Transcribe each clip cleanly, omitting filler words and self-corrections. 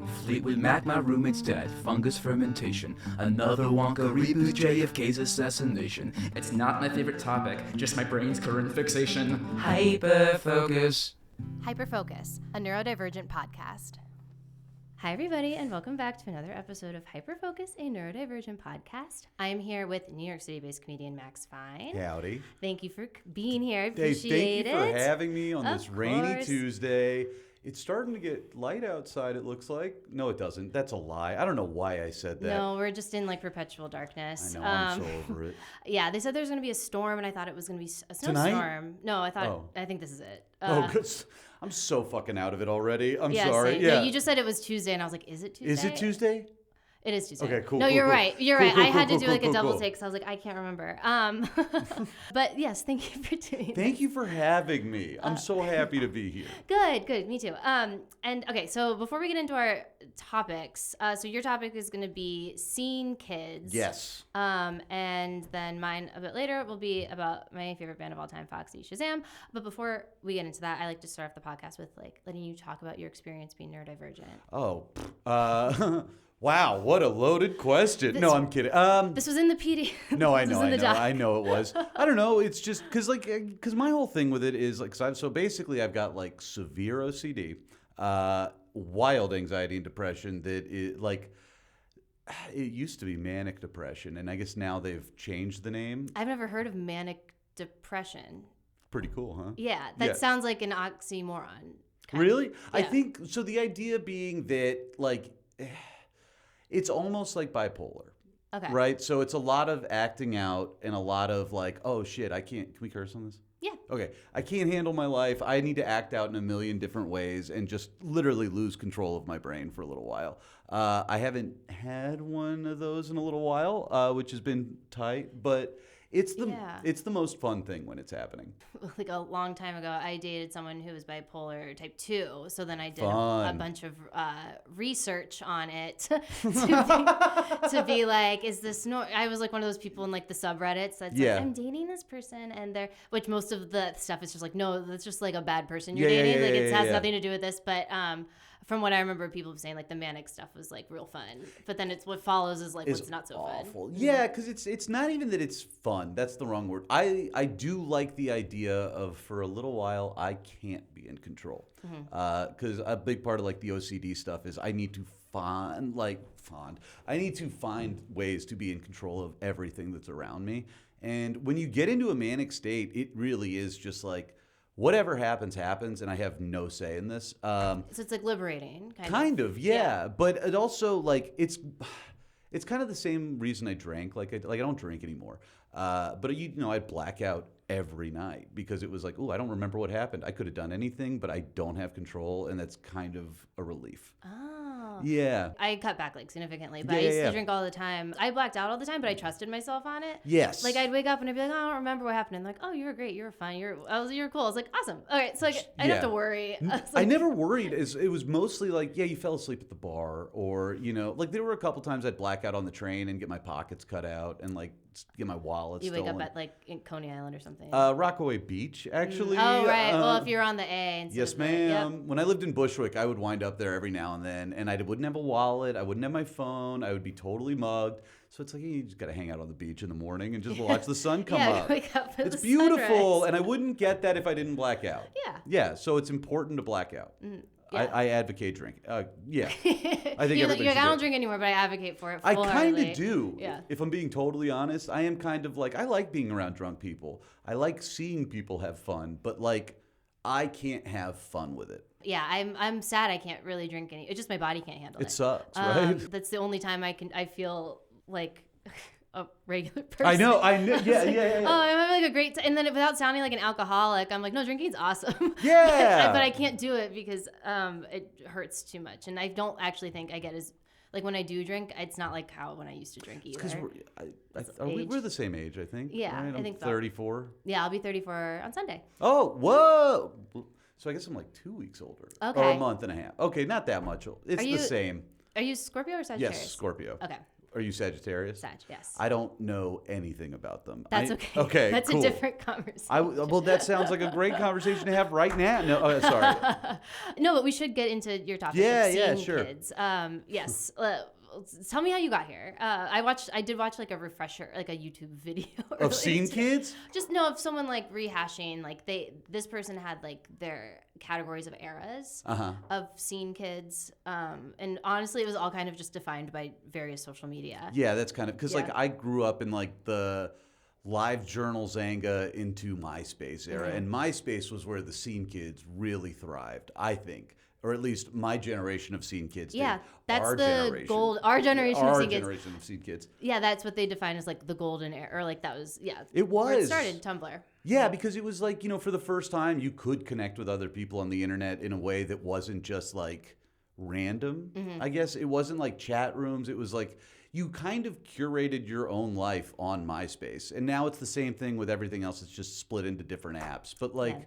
Fleetwood Mac, my roommate's dead. Fungus fermentation. Another Wonka reboot, JFK's assassination. It's not my favorite topic, just my brain's current fixation. Hyperfocus. Hyperfocus, a neurodivergent podcast. Hi, everybody, and welcome back to another episode of Hyperfocus, a neurodivergent podcast. I am here with New York City-based comedian Max Fine. Howdy. Thank you for being here. I Hey, appreciate thank you it. for having me on Of this rainy course. Tuesday. It's starting to get light outside, it looks like. No, it doesn't. That's a lie. I don't know why I said that. No, we're just in like perpetual darkness. I know, I'm so over it. Yeah, they said there was going to be a storm, and I thought it was going to be a Tonight? snowstorm. No, I think this is it. Good. I'm so fucking out of it already. I'm yeah, sorry. Same. Yeah. No, you just said it was Tuesday, and I was like, is it Tuesday? Is it Tuesday? It is Tuesday. Okay, cool. No, cool, you're cool. right. You're Cool, right. cool, I had cool, to do cool, like cool, a double cool. take, so I was like, I can't remember. But yes, thank you for doing Thank you for having me. I'm so happy to be here. Good. Me too. And okay, so before we get into our topics, so your topic is going to be seeing kids. Yes. And then mine a bit later will be about my favorite band of all time, Foxy Shazam. But before we get into that, I like to start off the podcast with like letting you talk about your experience being neurodivergent. Oh, wow, what a loaded question. No, I'm kidding. This was in the PD. No, I This know, was in I the know, doc. I know it was. I don't know. It's just because my whole thing with it is like, so basically I've got like severe OCD, wild anxiety and depression that is like, it used to be manic depression, and I guess now they've changed the name. I've never heard of manic depression. Pretty cool, huh? Yeah, that sounds like an oxymoron. Really? I Yeah. think so. The idea being that like, it's almost like bipolar. Okay. Right? So it's a lot of acting out and a lot of like, oh shit, can we curse on this? Yeah. Okay, I can't handle my life. I need to act out in a million different ways and just literally lose control of my brain for a little while. I haven't had one of those in a little while, which has been tight, but it's the most fun thing when it's happening. Like a long time ago, I dated someone who was bipolar type 2. So then I did a bunch of research on it to be like, is this I was like one of those people in like the subreddits that's like, I'm dating this person, and which most of the stuff is just like, no, that's just like a bad person you're dating. It has nothing to do with this. But from what I remember, people saying like the manic stuff was like real fun, but then it's what follows is like what's not so awful. fun. Yeah, because it's not even that it's fun. That's the wrong word. I do like the idea of for a little while I can't be in control, because a big part of like the OCD stuff is I need to find ways to be in control of everything that's around me. And when you get into a manic state, it really is just like, whatever happens, and I have no say in this. So it's like liberating, kind of, yeah. But it also like it's kind of the same reason I drank. Like I don't drink anymore. But I'd black out every night because it was like, I don't remember what happened. I could have done anything, but I don't have control, and that's kind of a relief. Oh. Yeah. I cut back like significantly, but I used to drink all the time. I blacked out all the time, but I trusted myself on it. Yes. Like I'd wake up and I'd be like, I don't remember what happened. And like, oh, you were great, you were fun, you were cool. I was like, awesome. All right, so like, I didn't have to worry. I never worried. It was mostly like, you fell asleep at the bar, or like there were a couple times I'd black out on the train and get my pockets cut out and like get my wallet You stolen. wake up at like in Coney Island or something. Rockaway Beach, actually. Oh, right. Well, if you're on the A. Yes, ma'am. When I lived in Bushwick, I would wind up there every now and then, and I wouldn't have a wallet. I wouldn't have my phone. I would be totally mugged. So it's like, you just got to hang out on the beach in the morning and just watch the sun come up. Wake up for It's the beautiful, sunrise. and I wouldn't get that if I didn't black out. Yeah. Yeah, so it's important to black out. Yeah. I advocate drinking. Yeah. I think you're everybody like, should I do don't it. drink anymore, but I advocate for it I full-heartedly. kind of do. Yeah. If I'm being totally honest, I am kind of like, I like being around drunk people. I like seeing people have fun, but like, I can't have fun with it. Yeah, I'm sad I can't really drink any. It's just my body can't handle it. It sucks, right? That's the only time I feel like a regular person. I know. Yeah. Oh, I'm having like a great time. And then without sounding like an alcoholic, I'm like, no, drinking's awesome. Yeah. but I can't do it because it hurts too much. And I don't actually think I get as, like when I do drink, it's not like how when I used to drink either. Because we're the same age, I think. Yeah, right? I think so. 34. Yeah, I'll be 34 on Sunday. Oh, whoa. So I guess I'm like 2 weeks older. Okay. Or a month and a half. Okay, not that much. It's the same. Are you Scorpio or Sagittarius? Yes, Scorpio. Okay. Are you Sagittarius? Sag, yes. I don't know anything about them. That's okay. Okay, That's cool. a different conversation. Well, that sounds like a great conversation to have right now. No, sorry. No, but we should get into your topic of seeing kids. Yes. Tell me how you got here. I did watch like a refresher, like a YouTube video of seeing kids. Just know of someone like rehashing, like this person had like their categories of eras of seeing kids, and honestly, it was all kind of just defined by various social media. Yeah, that's kind of because like I grew up in like the live journal Zanga into MySpace era, and MySpace was where the scene kids really thrived, I think. Or at least my generation of scene kids did. Yeah, that's our the generation. gold. Our generation of scene kids. Our generation of scene kids. Yeah, that's what they define as like the golden era, or like that was It was. where it started Tumblr. Yeah, because it was like, for the first time you could connect with other people on the internet in a way that wasn't just like random. I guess it wasn't like chat rooms. It was like you kind of curated your own life on MySpace, and now it's the same thing with everything else. It's just split into different apps, but like. Yeah.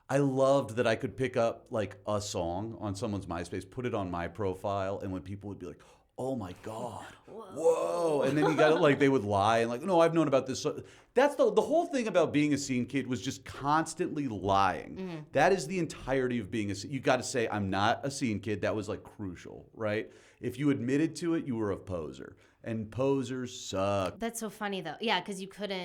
I loved that I could pick up like a song on someone's MySpace, put it on my profile, and when people would be like, "Oh my God, whoa!" And then you got it like they would lie and like, "No, I've known about this." That's the whole thing about being a scene kid was just constantly lying. That is the entirety of being you got to say, "I'm not a scene kid." That was like crucial, right? If you admitted to it, you were a poser. And posers suck. That's so funny though. Yeah, because you can't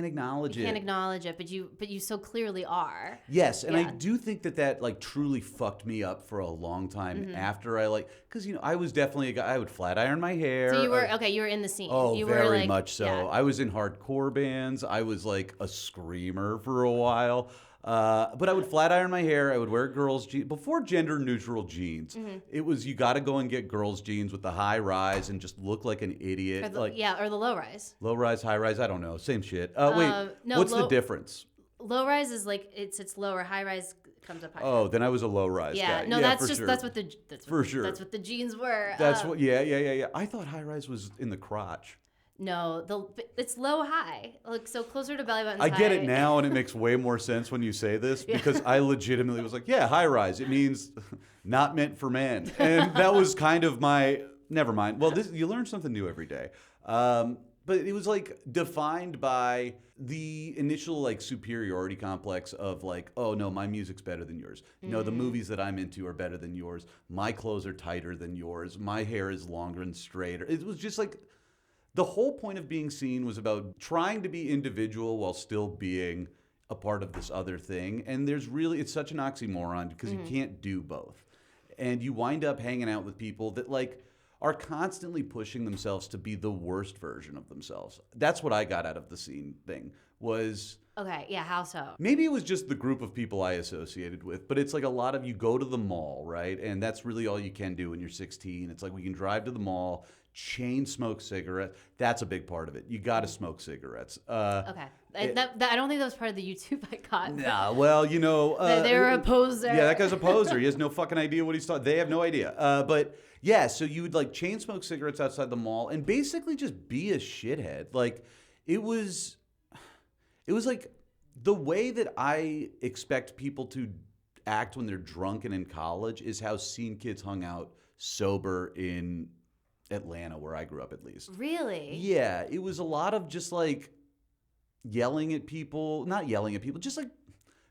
acknowledge it, but you so clearly are. Yes, and I do think that like truly fucked me up for a long time after I because I was definitely a guy. I would flat iron my hair. So you were you were in the scene. Oh, you very were, like, much so. Yeah. I was in hardcore bands. I was like a screamer for a while. But I would flat iron my hair. I would wear girls' jeans. Before gender neutral jeans, it was you got to go and get girls' jeans with the high rise and just look like an idiot. Or the low rise. Low rise, high rise. I don't know. Same shit. Wait, what's the difference? Low rise is like it's lower. High rise comes up higher. Oh, then I was a low rise guy. No, that's just sure. that's what the jeans were. That's what. Yeah. I thought high rise was in the crotch. No, it's low high, like so closer to belly button. I get it now, and it makes way more sense when you say this because I legitimately was like, yeah, high rise. It means not meant for men, and that was kind of my. Never mind. Well, you learn something new every day. But it was like defined by the initial like superiority complex of like, oh no, my music's better than yours. No, the movies that I'm into are better than yours. My clothes are tighter than yours. My hair is longer and straighter. It was just like. The whole point of being seen was about trying to be individual while still being a part of this other thing. And it's such an oxymoron because you can't do both. And you wind up hanging out with people that like are constantly pushing themselves to be the worst version of themselves. That's what I got out of the scene thing was... Okay, yeah, how so? Maybe it was just the group of people I associated with, but it's like a lot of you go to the mall, right? And that's really all you can do when you're 16. It's like we can drive to the mall, chain smoke cigarettes. That's a big part of it. You got to smoke cigarettes. Okay. I don't think that was part of the YouTube I got. Nah, well, they were a poser. Yeah, that guy's a poser. He has no fucking idea what he's talking. They have no idea. But yeah, so you would like chain smoke cigarettes outside the mall and basically just be a shithead. Like it was like the way that I expect people to act when they're drunk and in college is how scene kids hung out sober in Atlanta, where I grew up at least. Really? Yeah, it was a lot of just like yelling at people, not yelling at people, just like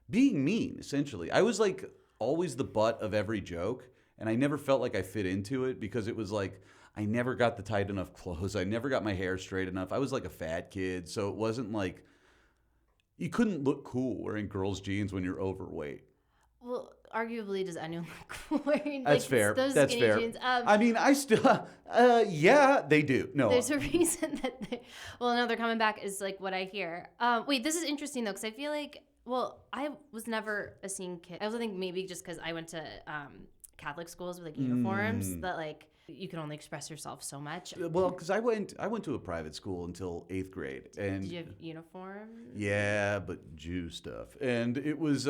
being mean, essentially. I was like always the butt of every joke, and I never felt like I fit into it because it was like I never got the tight enough clothes. I never got my hair straight enough. I was like a fat kid, so it wasn't like you couldn't look cool wearing girls' jeans when you're overweight. Well, arguably, does anyone look cool wearing That's fair. Those That's skinny fair. jeans? I mean, I still, yeah, they do. No, there's a reason that they're coming back is like what I hear. Wait, this is interesting though, because I feel like, I was never a scene kid. I also think maybe just because I went to Catholic schools with like uniforms that like you can only express yourself so much. Well, because I went to a private school until 8th grade, and did you have uniforms? Yeah, but Jew stuff, and it was.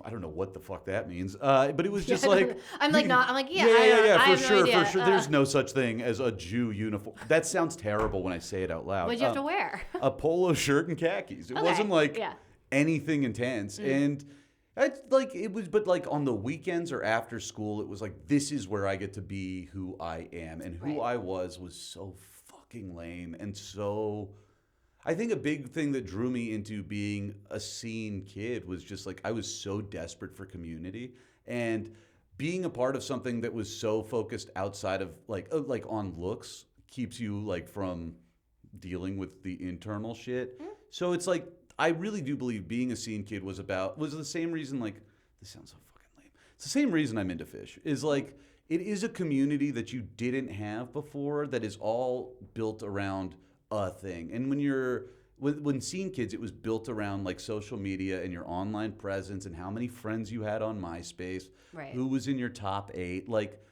I don't know what the fuck that means, but it was just like yeah, for sure. There's no such thing as a Jew uniform. That sounds terrible when I say it out loud. What'd you have to wear? A polo shirt and khakis. It wasn't like anything intense, and It's like it was, but like on the weekends or after school, it was like this is where I get to be who I am, and who I was so fucking lame and so. I think a big thing that drew me into being a scene kid was just like I was so desperate for community, and being a part of something that was so focused outside of like on looks keeps you like from dealing with the internal shit. So it's like I really do believe being a scene kid was the same reason, like this sounds so fucking lame. It's the same reason I'm into Phish, is like it is a community that you didn't have before that is all built around a thing. And when scene kids, it was built around like social media and your online presence and how many friends you had on MySpace, who was in your top 8, like,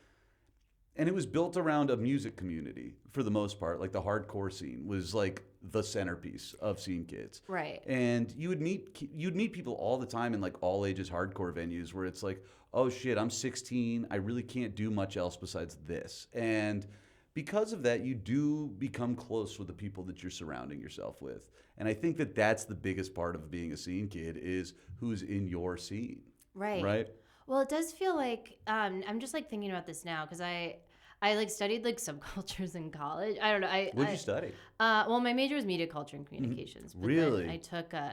and it was built around a music community for the most part. Like the hardcore scene was like the centerpiece of scene kids. Right. And you'd meet people all the time in like all ages hardcore venues where it's like, oh shit, I'm 16. I really can't do much else besides this. And because of that, you do become close with the people that you're surrounding yourself with. And I think that that's the biggest part of being a scene kid is who's in your scene. Right. Right? Well, it does feel like, I'm just like thinking about this now because I like studied like subcultures in college. I don't know. What did you study? Well, my major was media culture and communications. But Really? then I took a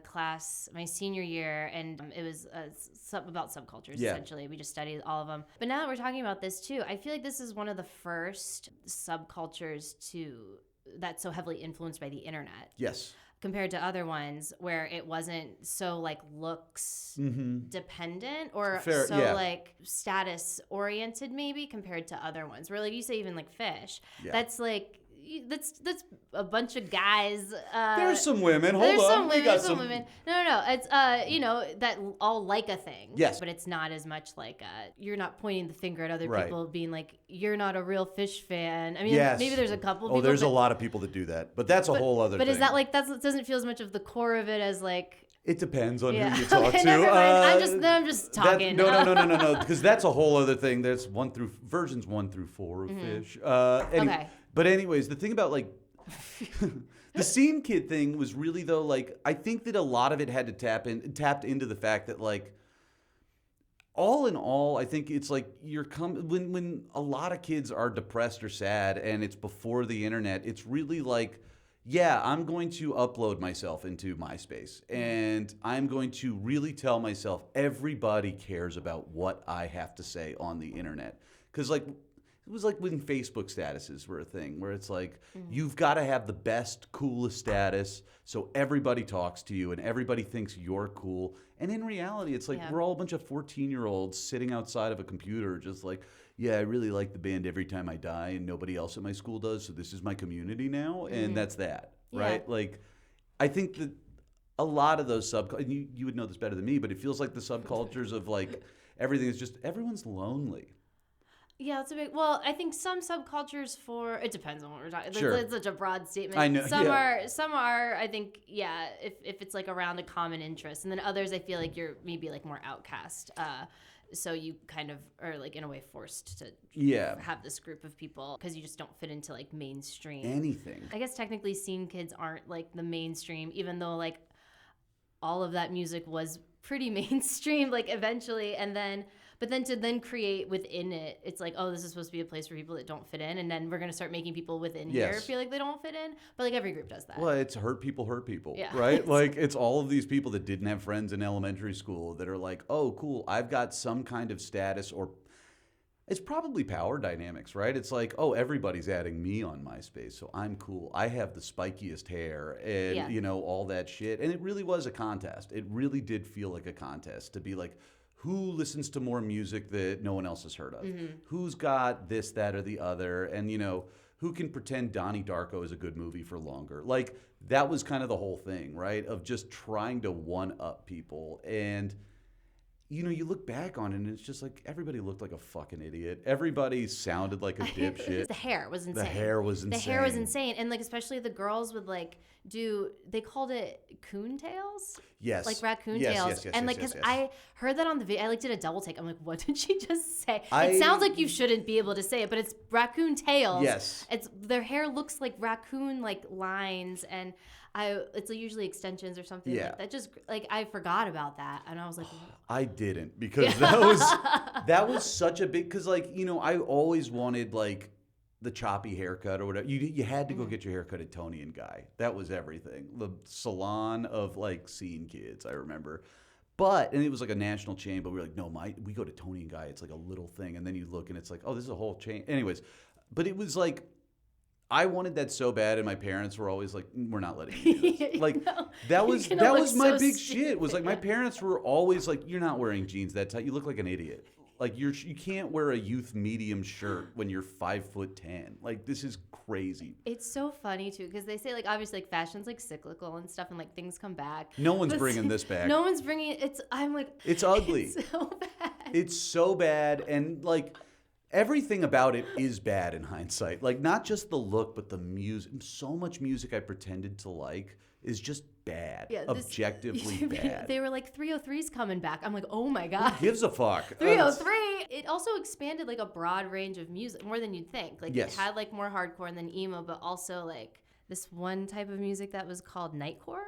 class my senior year, and it was about subcultures, essentially. We just studied all of them. But now that we're talking about this too, I feel like this is one of the first subcultures that's so heavily influenced by the internet. Yes. Compared to other ones where it wasn't so like looks dependent or like status oriented, maybe, compared to other ones where like you say even like Phish, that's like that's a bunch of guys. There's some women. Hold there's on. There's some women. No. It's that all like a thing. Yes. But it's not as much like you're not pointing the finger at other people, being like you're not a real Phish fan. I mean, maybe there's a couple. Oh, there's a lot of people that do that, but that's a whole other. But thing. is that like that doesn't feel as much of the core of it as like. It depends on who you talk okay, to. Never mind. I'm just talking. No, because that's a whole other thing. There's versions 1 through 4 of Phish. Okay. But anyways, the thing about like the scene kid thing was really though like I think that a lot of it had to tapped into the fact that like all in all, I think it's like when a lot of kids are depressed or sad and it's before the internet, it's really like. Yeah, I'm going to upload myself into MySpace, and I'm going to really tell myself everybody cares about what I have to say on the internet. Because like it was like when Facebook statuses were a thing, where it's like you've got to have the best, coolest status, so everybody talks to you and everybody thinks you're cool. And in reality, it's like we're all a bunch of 14-year-olds sitting outside of a computer, just like. Yeah, I really like the band Every Time I Die, and nobody else at my school does, so this is my community now, and that's that, right? Yeah. Like, I think that a lot of those and you would know this better than me, but it feels like the subcultures of, like, everything is just, everyone's lonely. Yeah, it's a big. Well, I think some subcultures it depends on what we're talking. Sure. It's such a broad statement. I know. Some are. I think if it's like around a common interest, and then others I feel like you're maybe like more outcast. So you kind of are like in a way forced to have this group of people because you just don't fit into like mainstream anything. I guess technically scene kids aren't like the mainstream, even though like all of that music was pretty mainstream like eventually, but then to create within it, it's like, oh, this is supposed to be a place for people that don't fit in, and then we're going to start making people within here feel like they don't fit in. But like every group does that. Well, it's hurt people, right? Like it's all of these people that didn't have friends in elementary school that are like, oh, cool, I've got some kind of status, or it's probably power dynamics, right? It's like, oh, everybody's adding me on MySpace, so I'm cool. I have the spikiest hair and, all that shit. And it really was a contest. It really did feel like a contest to be like, who listens to more music that no one else has heard of? Who's got this, that, or the other? And, who can pretend Donnie Darko is a good movie for longer? Like, that was kind of the whole thing, right? Of just trying to one-up people. And, you look back on it, and it's just like everybody looked like a fucking idiot. Everybody sounded like a dipshit. The hair was insane. The hair was insane. And, like, especially the girls would, like, they called it coon tails? Yes. Like raccoon tails. Yes, and, like, yes. I heard that on the video. I, like, did a double take. I'm like, what did she just say? It sounds like you shouldn't be able to say it, but it's raccoon tails. Yes. Their hair looks like raccoon, like, lines. And it's usually extensions or something Yeah. like that. Just like I forgot about that, and I was like, I didn't, because that was such a big, because like, you know, I always wanted like the choppy haircut or whatever. You had to go get your haircut at Tony and Guy. That was everything. The salon of like scene kids, I remember. And it was like a national chain, but we were like, no, we go to Tony and Guy. It's like a little thing. And then you look and it's like, oh, this is a whole chain. Anyways, but it was like, I wanted that so bad, and my parents were always like, we're not letting you do this. Like, that was my so big stupid. shit. Was like, my parents were always like, you're not wearing jeans that tight. You look like an idiot. Like, you can't wear a youth medium shirt when you're 5'10". Like, this is crazy. It's so funny too, because they say like obviously like fashion's like cyclical and stuff, and like things come back. No one's bringing this back. No one's bringing it. I'm like, it's ugly. It's so bad. It's so bad, and like, everything about it is bad in hindsight. Like, not just the look, but the music. So much music I pretended to like is just bad. Yeah, objectively bad. They were like 303's coming back. I'm like, oh my God. Who gives a fuck? 303. It also expanded like a broad range of music, more than you'd think. Like yes. It had like more hardcore and then emo, but also like this one type of music that was called nightcore.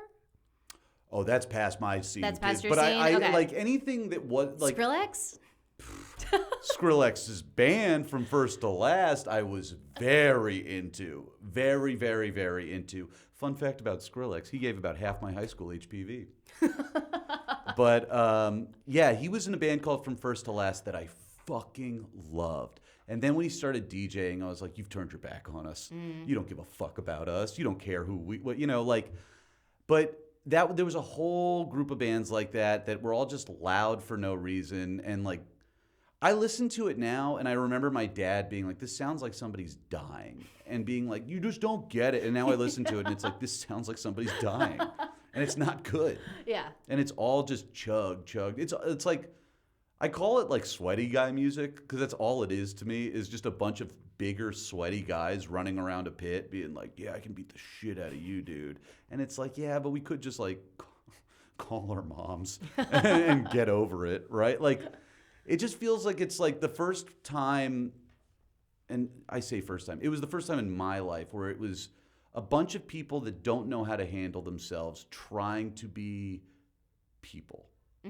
Oh, that's past my scene. That's past your but scene? I Okay. like anything that was like Skrillex? Skrillex's band from first to last, I was very into. Very, very, very into. Fun fact about Skrillex, he gave about half my high school HPV. But yeah, he was in a band called From First to Last that I fucking loved. And then when he started DJing, I was like, you've turned your back on us. You don't give a fuck about us. You don't care who what, you know, like, but there was a whole group of bands like that were all just loud for no reason. And like, I listen to it now, and I remember my dad being like, this sounds like somebody's dying, and being like, you just don't get it. And now I listen to it, and it's like, this sounds like somebody's dying, and it's not good. Yeah. And it's all just chug. It's like, I call it like sweaty guy music, because that's all it is to me, is just a bunch of bigger, sweaty guys running around a pit being like, yeah, I can beat the shit out of you, dude. And it's like, yeah, but we could just like call our moms and get over it, right? Like, it just feels like it's like the first time, and I say first time, it was the first time in my life where it was a bunch of people that don't know how to handle themselves trying to be people,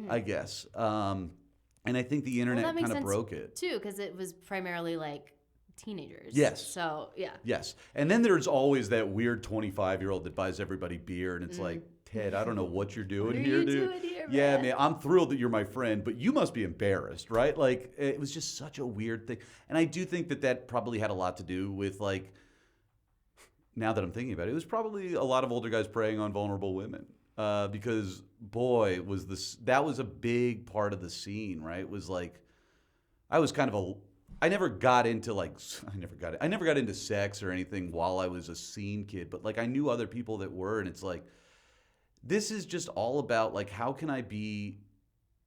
I guess. And I think the internet kind of broke it. Too, because it was primarily like teenagers. Yes. So, yeah. Yes. And then there's always that weird 25-year-old that buys everybody beer, and it's like, Ted, I don't know what you're doing here, dude. Yeah, man, I'm thrilled that you're my friend, but you must be embarrassed, right? Like, it was just such a weird thing. And I do think that probably had a lot to do with, like, now that I'm thinking about it, it was probably a lot of older guys preying on vulnerable women. Because, boy, that was a big part of the scene, right? It was like, I was kind of I never got into sex or anything while I was a scene kid, but like I knew other people that were, and it's like, this is just all about like, how can I be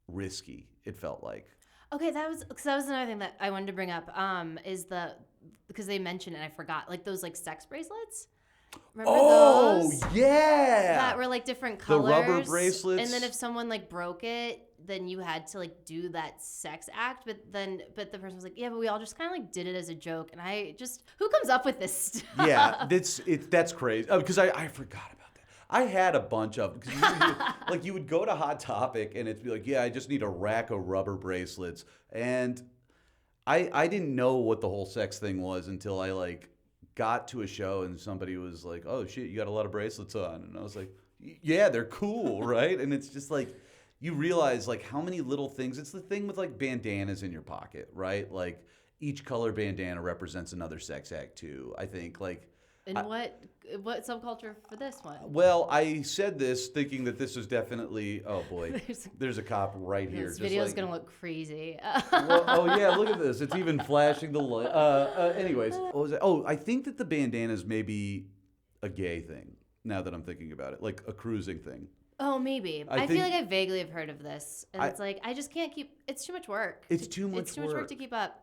risky? It felt like. Okay, that was another thing that I wanted to bring up. Because they mentioned it, and I forgot, like those like sex bracelets. Remember those? Yeah. That were like different colors. The rubber bracelets. And then if someone like broke it, then you had to like do that sex act. But the person was like, yeah, but we all just kind of like did it as a joke. And I just, who comes up with this stuff? Yeah, that's crazy. Because I forgot about that. I had a bunch of, because like you would go to Hot Topic and it'd be like, yeah, I just need a rack of rubber bracelets. And I didn't know what the whole sex thing was until I like got to a show and somebody was like, oh shit, you got a lot of bracelets on. And I was like, yeah, they're cool, right? And it's just like, you realize like how many little things. It's the thing with like bandanas in your pocket, right? Like each color bandana represents another sex act too, I think. Like, and what subculture for this one? Well, I said this thinking that this was definitely, oh boy, there's a cop right here. This video's going to look crazy. Well, oh yeah, look at this. It's even flashing the light. Anyways, what was it? Oh, I think that the bandanas may be a gay thing now that I'm thinking about it, like a cruising thing. Oh, maybe. I feel like I vaguely have heard of this. And it's like, I just can't it's too much work. It's too much work to keep up.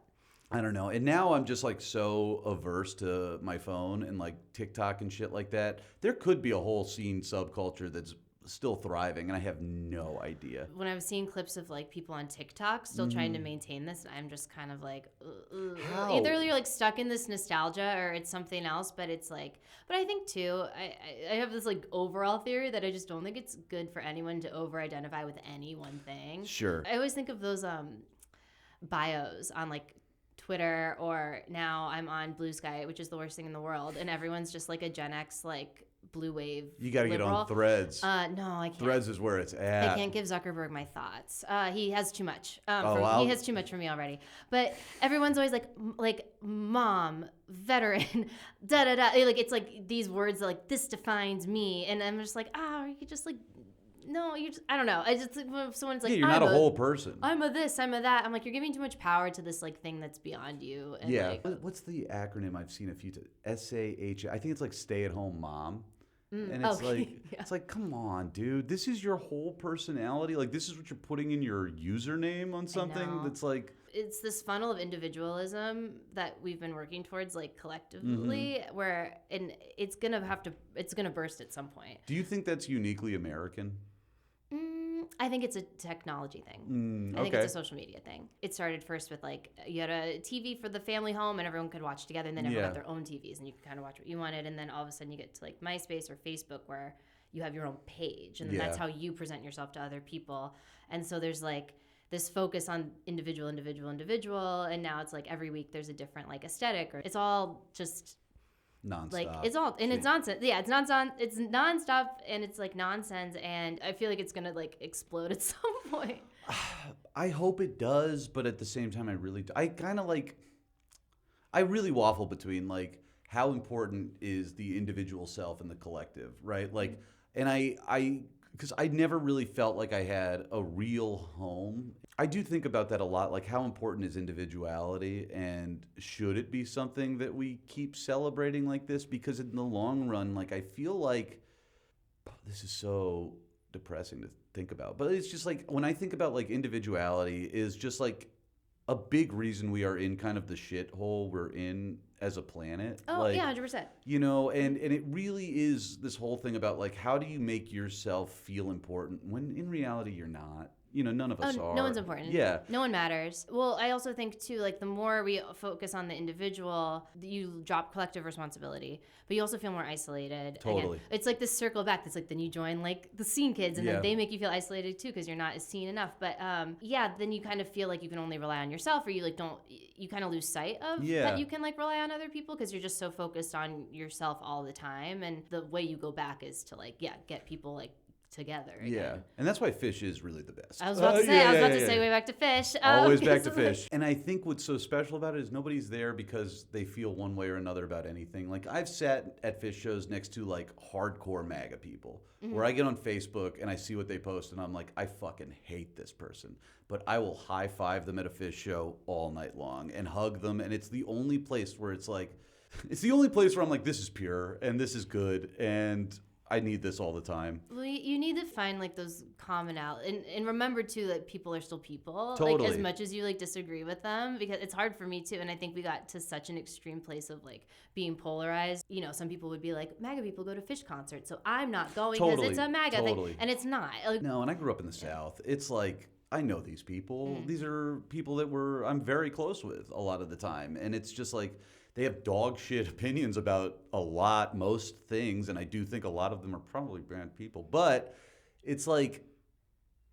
I don't know. And now I'm just like so averse to my phone and like TikTok and shit like that. There could be a whole scene subculture that's still thriving, and I have no idea. When I was seeing clips of like people on TikTok still trying to maintain this, I'm just kind of like, How? either you're like stuck in this nostalgia or it's something else. But it's like, but I think too, I have this like overall theory that I just don't think it's good for anyone to over-identify with any one thing. Sure. I always think of those bios on like Twitter, or now I'm on Blue Sky, which is the worst thing in the world, and everyone's just like a Gen X like blue wave. You got to get on Threads. No, I can't. Threads is where it's at. I can't give Zuckerberg my thoughts. He has too much. Wow. He has too much for me already. But everyone's always like mom, veteran, da da da. Like it's like these words that, like, this defines me, and I'm just like, you could just like. No, you just, I don't know. I just, if someone's like, you're not a whole person. I'm a this, I'm a that. I'm like, you're giving too much power to this like thing that's beyond you. And yeah. Like, what's the acronym I've seen a few times? SAH. I think it's like stay at home mom. And it's like, yeah. It's like, come on, dude. This is your whole personality. Like, this is what you're putting in your username on something that's like. It's this funnel of individualism that we've been working towards, like, collectively, and it's gonna burst at some point. Do you think that's uniquely American? I think it's a technology thing. I think it's a social media thing. It started first with like you had a TV for the family home and everyone could watch together, and then everyone got their own TVs and you could kind of watch what you wanted, and then all of a sudden you get to like MySpace or Facebook where you have your own page, and then that's how you present yourself to other people. And so there's like this focus on individual, and now it's like every week there's a different like aesthetic, or it's all just nonstop. Like it's all, and it's nonsense. Yeah, it's nonstop. It's nonstop, and it's like nonsense. And I feel like it's gonna like explode at some point. I hope it does, but at the same time, I really waffle between like how important is the individual self and the collective, right? Like, and because I never really felt like I had a real home. I do think about that a lot, like how important is individuality, and should it be something that we keep celebrating like this? Because in the long run, like I feel like this is so depressing to think about, but it's just like when I think about like individuality is just like a big reason we are in kind of the shithole we're in as a planet. Oh, like, yeah, 100%. You know, and it really is this whole thing about like how do you make yourself feel important when in reality you're not. You know, none of us are. No one's important. Yeah. No one matters. Well, I also think, too, like, the more we focus on the individual, you drop collective responsibility, but you also feel more isolated. Totally. Again, it's like this circle back. It's like then you join, like, the scene kids, and then they make you feel isolated, too, because you're not as seen enough. But, then you kind of feel like you can only rely on yourself, or you, like, you kind of lose sight of that you can, like, rely on other people because you're just so focused on yourself all the time. And the way you go back is to, like, get people, like, together again. Yeah, and that's why Phish is really the best. I was about to say way back to Phish. Always back to Phish. And I think what's so special about it is nobody's there because they feel one way or another about anything. Like I've sat at Phish shows next to like hardcore MAGA people where I get on Facebook and I see what they post and I'm like, I fucking hate this person. But I will high five them at a Phish show all night long and hug them. And it's the only place where it's like, it's the only place where I'm like, this is pure and this is good and I need this all the time. Well, you need to find like those commonalities, and remember too that people are still people. Totally. Like as much as you like disagree with them, because it's hard for me too. And I think we got to such an extreme place of like being polarized. You know, some people would be like, MAGA people go to Phish concerts, so I'm not going because it's a MAGA thing, and it's not. Like, no, and I grew up in the South. It's like I know these people. These are people that I'm very close with a lot of the time, and it's just like. They have dog shit opinions about most things, and I do think a lot of them are probably bad people. But it's like,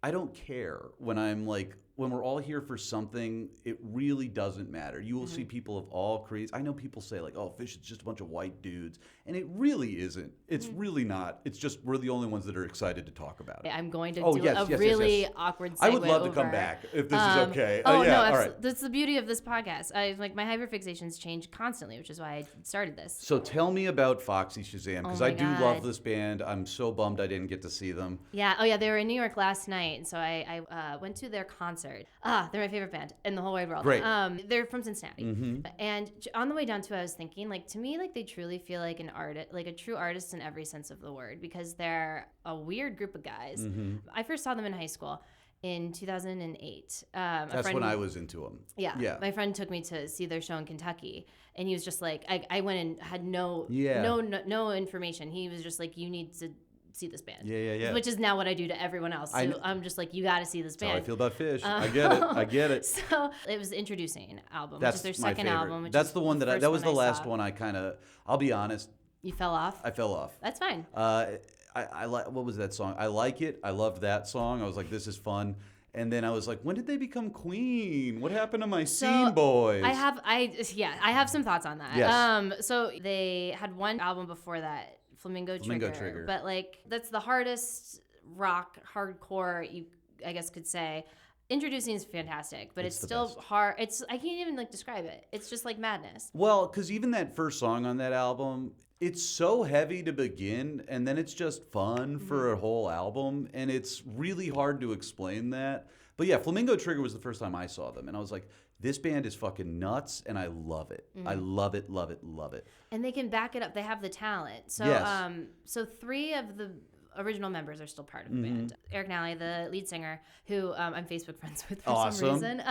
I don't care when we're all here for something, it really doesn't matter. You will see people of all creeds. I know people say like, oh, Phish is just a bunch of white dudes. And it really isn't. It's really not. It's just we're the only ones that are excited to talk about it. I'm going to do a really awkward segue. I would love to come back if this is okay. Oh, no, all right. That's the beauty of this podcast. My hyperfixations change constantly, which is why I started this. So tell me about Foxy Shazam, because I do love this band. I'm so bummed I didn't get to see them. Yeah. Oh, yeah. They were in New York last night, and so I went to their concert. They're my favorite band in the whole wide world. Great. They're from Cincinnati. And on the way down to it, I was thinking, like, to me, like, they truly feel like an artist, like a true artist in every sense of the word, because they're a weird group of guys. I first saw them in high school in 2008. That's when I was into them. Yeah. My friend took me to see their show in Kentucky, and he was just like, I went and had no information. He was just like, you need to see this band. Yeah. Which is now what I do to everyone else. So I'm just like, you got to see this band. That's how I feel about Phish. I get it. So it was Introducing album, That's which is their second album. That's the one that was the last one I kind of, I'll be honest. You fell off? I fell off. That's fine. I like, what was that song? I like it. I loved that song. I was like, this is fun. And then I was like, when did they become Queen? What happened to my Scene Boys? I have some thoughts on that. Yes. So they had one album before that, Flamingo Trigger. But like, that's the hardest rock, hardcore, you I guess could say. Introducing is fantastic, but it's still hard. I can't even like describe it. It's just like madness. Well, because even that first song on that album, it's so heavy to begin, and then it's just fun for a whole album, and it's really hard to explain that. But yeah, Flamingo Trigger was the first time I saw them, and I was like, this band is fucking nuts, and I love it. I love it, love it, love it. And they can back it up. They have the talent. So, yes. So 3 of the original members are still part of the band. Eric Nally, the lead singer, who I'm Facebook friends with for some reason,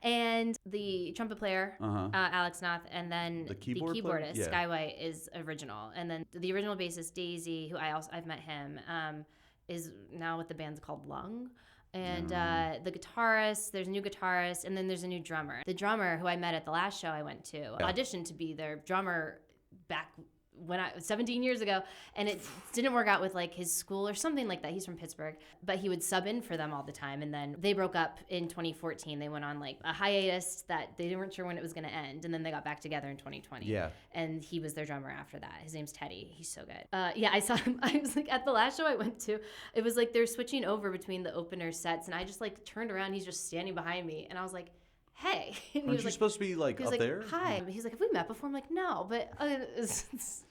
and the trumpet player, Alex Noth, and then the keyboardist, Sky White, is original. And then the original bassist, Daisy, who I've met him, is now with the band's called Lung. And the guitarist, there's a new guitarist, and then there's a new drummer. The drummer, who I met at the last show I went to, auditioned to be their drummer back when 17 years ago, and it didn't work out with like his school or something like that. He's from Pittsburgh, but he would sub in for them all the time. And then they broke up in 2014. They went on like a hiatus that they weren't sure when it was going to end. And then they got back together in 2020. Yeah. And he was their drummer after that. His name's Teddy. He's so good. Yeah, I saw him. I was like at the last show I went to, it was like they're switching over between the opener sets. And I just like turned around. He's just standing behind me. And I was like, hey. And Aren't you supposed to be like up there? Hi. He's like, have we met before? I'm like, no, but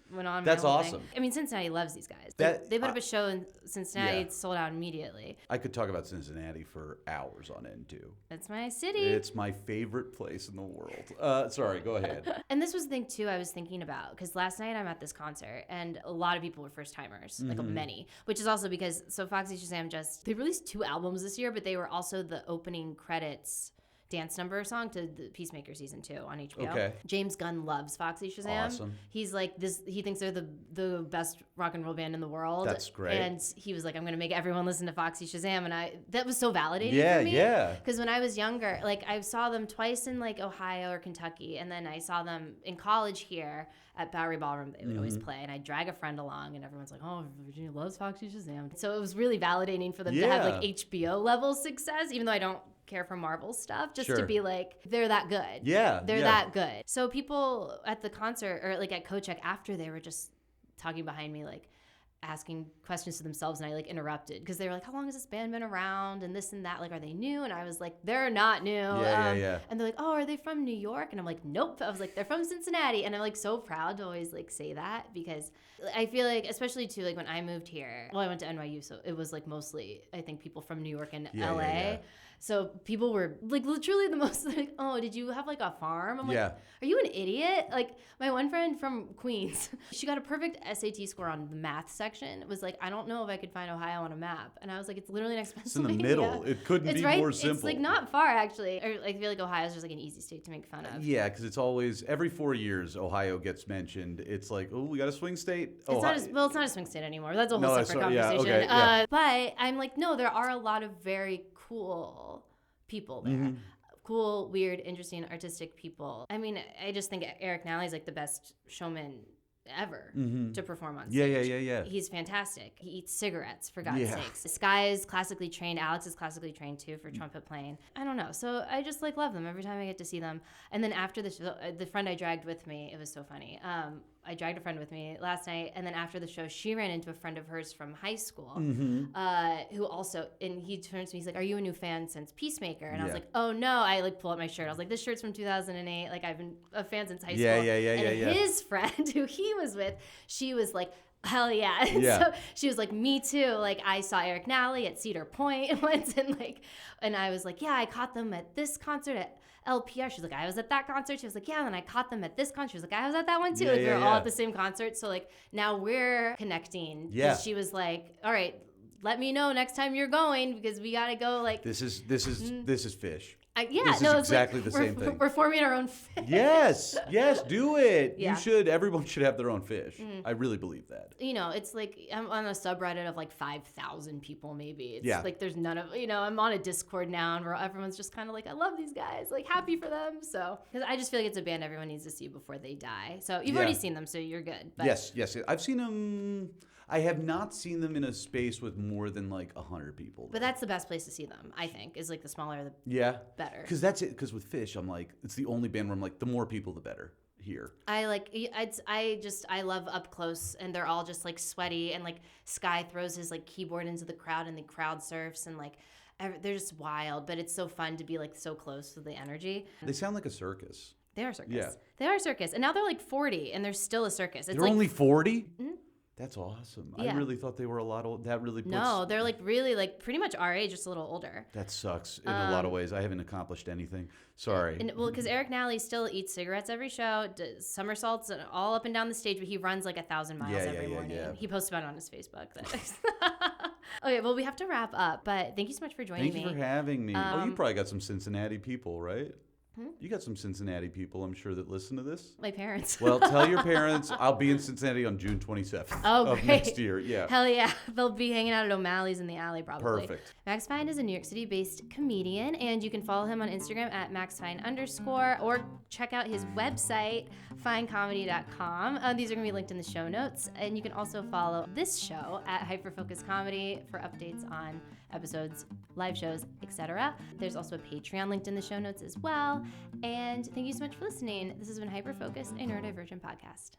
went on. That's awesome. I mean, Cincinnati loves these guys. They put up a show in Cincinnati. It's sold out immediately. I could talk about Cincinnati for hours on end too. That's my city. It's my favorite place in the world. Sorry, go ahead. And this was the thing too I was thinking about, because last night I'm at this concert and a lot of people were first timers, like many, which is also because Foxy Shazam they released 2 albums this year, but they were also the opening credits dance number song to the Peacemaker season 2 on HBO. Okay. James Gunn loves Foxy Shazam. Awesome. He's like this. He thinks they're the best rock and roll band in the world. That's great. And he was like, I'm gonna make everyone listen to Foxy Shazam, and that was so validating for me. Yeah. Because when I was younger, like I saw them twice in like Ohio or Kentucky, and then I saw them in college here at Bowery Ballroom. They would always play, and I'd drag a friend along, and everyone's like, "Oh, Virginia loves Foxy Shazam." So it was really validating for them to have like HBO level success, even though I don't care for Marvel stuff, just to be like, they're that good. Yeah. They're that good. So people at the concert or like at Kochek after, they were just talking behind me, like asking questions to themselves, and I like interrupted because they were like, how long has this band been around and this and that, like, are they new? And I was like, they're not new. And they're like, oh, are they from New York? And I'm like, nope. I was like, they're from Cincinnati. And I'm like so proud to always like say that, because I feel like, especially too, like when I moved here, well, I went to NYU, so it was like mostly I think people from New York and LA. So people were like literally the most like, oh, did you have like a farm? I'm like, are you an idiot? Like my one friend from Queens, she got a perfect SAT score on the math section. It was like, I don't know if I could find Ohio on a map. And I was like, it's literally next Pennsylvania. It's in the middle. It couldn't be more simple. It's like not far actually. Or I feel like Ohio's just like an easy state to make fun of. Yeah, because it's always, every 4 years, Ohio gets mentioned. It's like, oh, we got a swing state. It's not a swing state anymore. That's a whole separate conversation. But I'm like, no, there are a lot of very cool people there. Cool, weird, interesting, artistic people. I mean, I just think Eric Nally is like the best showman ever to perform on stage. Yeah. He's fantastic. He eats cigarettes, for God's sakes. Sky is classically trained. Alex is classically trained too for trumpet playing. I don't know. So I just like love them every time I get to see them. And then after the show, the friend I dragged with me, it was so funny. I dragged a friend with me last night, and then after the show, she ran into a friend of hers from high school, who also, and he turns to me, he's like, are you a new fan since Peacemaker? And I was like, oh no, I like pull up my shirt. I was like, this shirt's from 2008. Like I've been a fan since high school. And his friend who he was with, she was like, hell yeah. So she was like, me too. Like I saw Eric Nally at Cedar Point once, and I was like, yeah, I caught them at this concert at LPR. She's like, I was at that concert. She was like, yeah, and then I caught them at this concert. She was like, I was at that one too. We were all at the same concert. So like now we're connecting. Yeah. She was like, all right, let me know next time you're going, because we gotta go. Like this is Phish. This is exactly the same thing. We're forming our own fish. Yes, do it. Yeah. You should. Everyone should have their own fish. I really believe that. It's like I'm on a subreddit of like 5,000 people maybe. It's Yeah. like there's none of, I'm on a Discord now and where everyone's just kind of like, I love these guys, like happy for them. So, because I just feel like it's a band everyone needs to see before they die. So you've already seen them, so you're good. But Yes. I've seen them. I have not seen them in a space with more than like 100 people. But that's the best place to see them, I think, is like the smaller, the better. Because that's it. Because with Phish, I'm like, it's the only band where I'm like, the more people, the better here. I love up close, and they're all just like sweaty, and like Sky throws his like keyboard into the crowd, and the crowd surfs, and like they're just wild. But it's so fun to be like so close to the energy. They sound like a circus. They are a circus. Yeah. They are a circus, and now they're like 40, and they're still a circus. It's They're only 40? Mm-hmm. That's awesome. Yeah. I really thought they were a lot old. That really puts... No, they're like really like pretty much our age, just a little older. That sucks in a lot of ways. I haven't accomplished anything. Sorry. And well, because Eric Nally still eats cigarettes every show, does somersaults and all up and down the stage, but he runs like 1,000 miles every morning. Yeah. He posts about it on his Facebook. Okay, well, we have to wrap up, but thank you so much for joining me. Thank you for having me. You probably got some Cincinnati people, right? You got some Cincinnati people, I'm sure, that listen to this. My parents. Well, tell your parents I'll be in Cincinnati on June 27th of next year. Yeah. Hell yeah. They'll be hanging out at O'Malley's in the alley probably. Perfect. Max Fine is a New York City-based comedian, and you can follow him on Instagram at maxfine_, or check out his website, finecomedy.com. These are going to be linked in the show notes. And you can also follow this show at Hyperfocus Comedy for updates on episodes, live shows, etc. There's also a Patreon linked in the show notes as well. And thank you so much for listening. This has been Hyperfocus, a neurodivergent podcast.